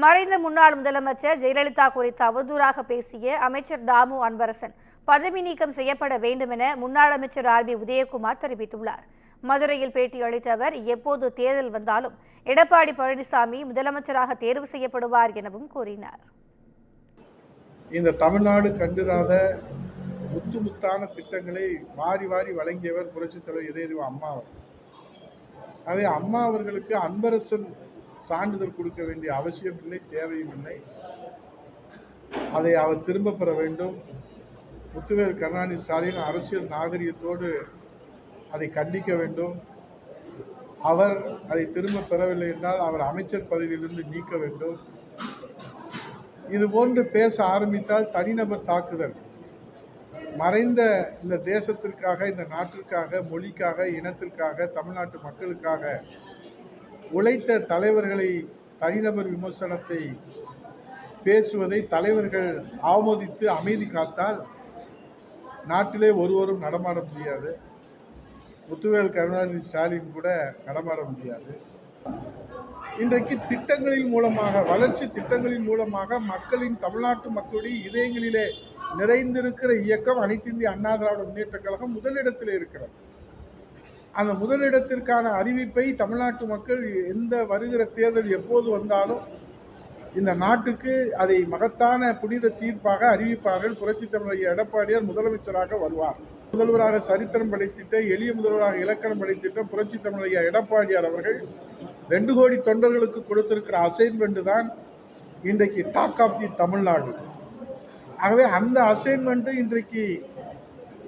மறைந்த முன்னாள் முதலமைச்சர் ஜெயலலிதா குறித்து அவதூறாக பேசிய அமைச்சர் தாமு அன்பரசன் பதவி நீக்கம் செய்யப்பட வேண்டும் என முன்னாள் அமைச்சர் ஆர். பி. உதயகுமார் தெரிவித்துள்ளார். மதுரையில் பேட்டியளித்த அவர், எப்போது தேர்தல் வந்தாலும் எடப்பாடி பழனிசாமி முதலமைச்சராக தேர்வு செய்யப்படுவார் எனவும் கூறினார். இந்த தமிழ்நாடு கண்டிராத முத்தான திட்டங்களை வாரி வாரி வழங்கியவர் புரட்சித் தலைவர் இதய அம்மா அவர். ஆகவே அம்மா அவர்களுக்கு அன்பரசன் சான்றிதழ் கொடுக்க வேண்டிய அவசியம் இல்லை, தேவையும் இல்லை. அதை அவர் திரும்ப பெற வேண்டும். முத்துவேல் கருணாநிதி ஸ்டாலின் அரசியல் நாகரிகத்தோடு அதை கண்டிக்க வேண்டும். அவர் அதை திரும்ப பெறவில்லை என்றால் அவர் அமைச்சர் பதவியிலிருந்து நீக்க வேண்டும். இது போன்று பேச ஆரம்பித்தால் தனிநபர் தாக்குதல். மறைந்த இந்த தேசத்திற்காக, இந்த நாட்டிற்காக, மொழிக்காக, இனத்திற்காக, தமிழ்நாட்டு மக்களுக்காக உழைத்த தலைவர்களை தனிநபர் விமர்சனத்தை பேசுவதை தலைவர்கள் ஆமோதித்து அமைதி காத்தால் நாட்டிலே ஒருவரும் நடமாட முடியாது. முத்துவேல் கருணாநிதி ஸ்டாலின் கூட நடமாட முடியாது. இன்றைக்கு திட்டங்களின் மூலமாக, வளர்ச்சி திட்டங்களின் மூலமாக மக்களின், தமிழ்நாட்டு மக்களுடைய இதயங்களிலே நிறைந்திருக்கிற இயக்கம் அனைத்து இந்திய அண்ணா திராவிட முன்னேற்ற கழகம் முதலிடத்திலே இருக்கிறது. அந்த முதலிடத்திற்கான அறிவிப்பை தமிழ்நாட்டு மக்கள் எந்த வருகிற தேர்தல் எப்போது வந்தாலும் இந்த நாட்டுக்கு அதை மகத்தான புனித தீர்ப்பாக அறிவிப்பார்கள். புரட்சித் தலைவர் எடப்பாடியார் முதலமைச்சராக வருவார். முதல்வராக சரித்திரம் படைத்திட்ட, எளிய முதல்வராக இலக்கணம் படைத்திட்ட புரட்சித் தலைவர் எடப்பாடியார் அவர்கள் 2 கோடி தொண்டர்களுக்கு கொடுத்திருக்கிற அசைன்மெண்ட் தான் இன்றைக்கு டாக் ஆஃப் தி தமிழ்நாடு. ஆகவே அந்த அசைன்மெண்ட் இன்றைக்கு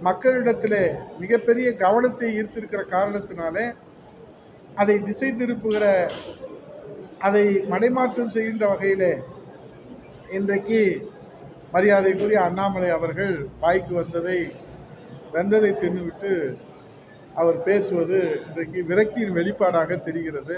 மக்களிடத்திலே மிகப்பெரிய கவனத்தை ஈர்த்திருக்கிற காரணத்தினாலே அதை திசை திருப்புகிற, அதை மடைமாற்றம் செய்கின்ற வகையிலே இன்றைக்கு மரியாதைக்குரிய அண்ணாமலை அவர்கள் வாய்க்கு வெந்ததை தின்னுவிட்டு அவர் பேசுவது இன்றைக்கு விரக்தியின் வெளிப்பாடாக தெரிகிறது.